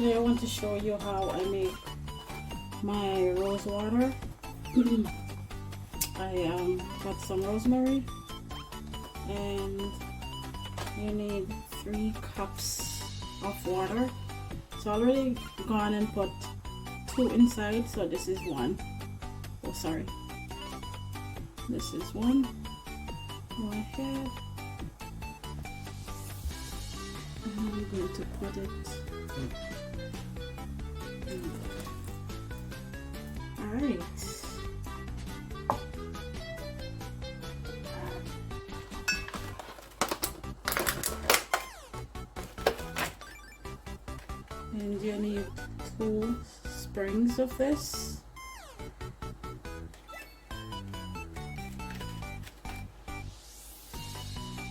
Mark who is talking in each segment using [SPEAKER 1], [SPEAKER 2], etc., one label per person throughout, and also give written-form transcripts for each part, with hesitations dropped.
[SPEAKER 1] Today I want to show you how I make my rose water. I got some rosemary, and you need 3 cups of water. So I already gone and put 2 inside, so this is 1. Oh, sorry, this is 1. Go ahead, and I'm going to put it. All right. And you need 2 sprigs of this.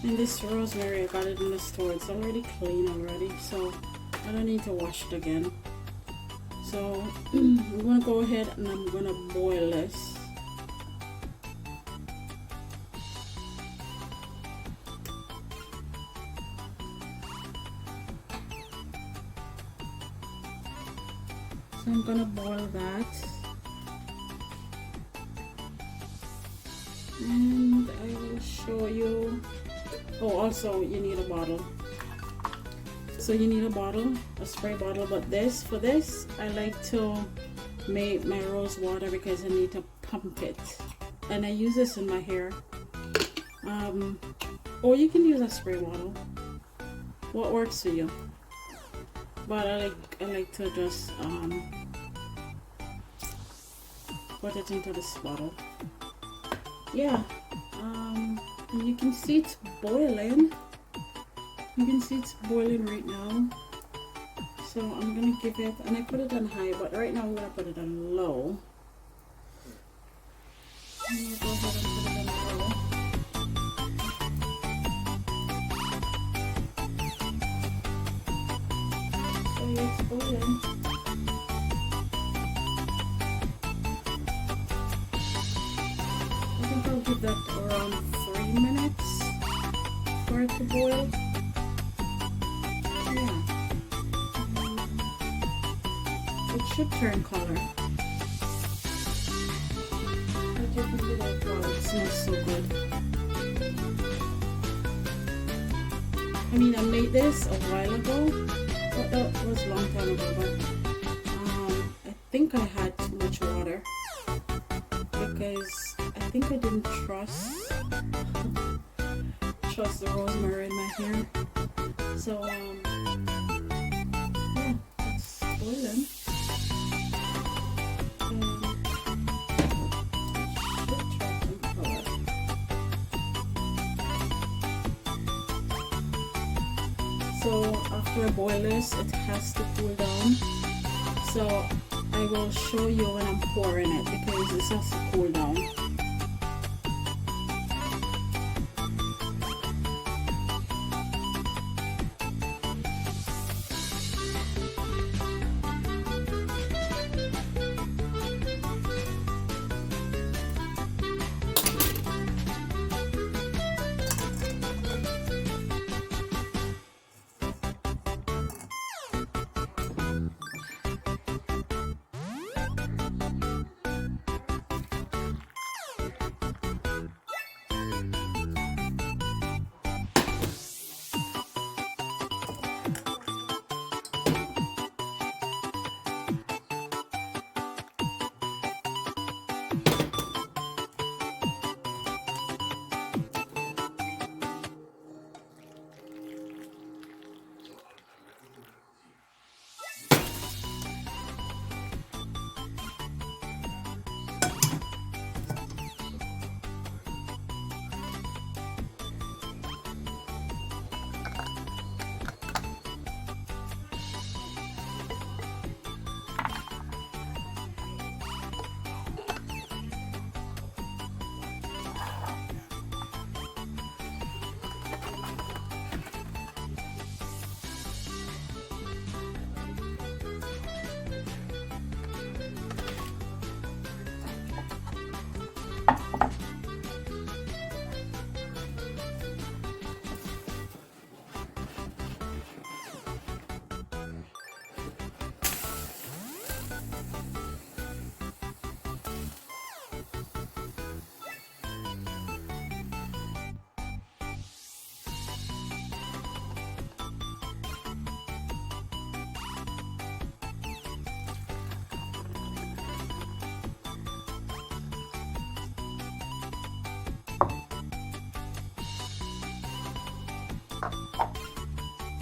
[SPEAKER 1] And this rosemary, I got it in the store. It's already clean already, so I don't need to wash it again. So I'm gonna go ahead and I'm gonna boil this. So I'm gonna boil that, and I will show you. Oh, also you need a bottle. So you need a bottle, a spray bottle, but for this I like to make my rose water because I need to pump it, and I use this in my hair. Or you can use a spray bottle, what works for you, but I like to just put it into this bottle. Yeah, and you can see it's boiling. You can see it's boiling right now. So I'm gonna give it, and I put it on high, but right now I'm gonna put it on low. I'm gonna go ahead and put it on low. So yeah, it's boiling. I think I'll give that around 3 minutes for it to boil. It should turn color. But you can do that. Wow, it smells so good. I mean, I made this a while ago, but that was a long time ago. But I think I had too much water because I think I didn't trust the rosemary in my hair. So yeah, it's boiling. So after I boil this, it has to cool down. So I will show you when I'm pouring it because this has to cool down.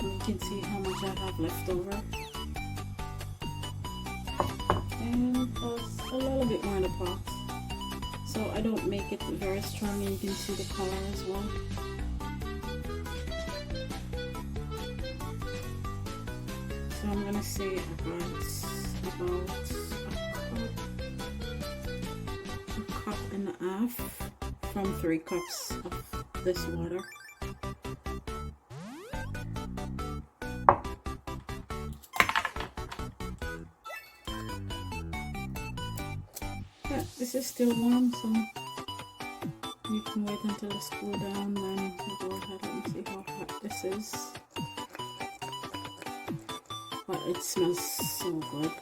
[SPEAKER 1] You can see how much I have left over. And plus a little bit more in the pot. So I don't make it very strong, and you can see the color as well. So I'm gonna say about a cup and a half from 3 cups of this water. Yeah, this is still warm, so you can wait until it's cooled down, then you go ahead and see how hot this is. But it smells so good,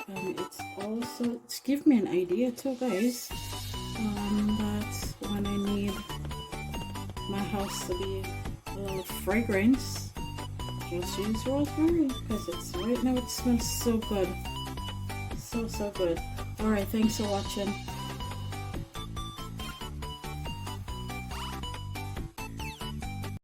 [SPEAKER 1] and it's give me an idea too, guys, that when I need my house to be a little fragrance, just use rosemary, because right now it smells so good, so good. All right, thanks for watching.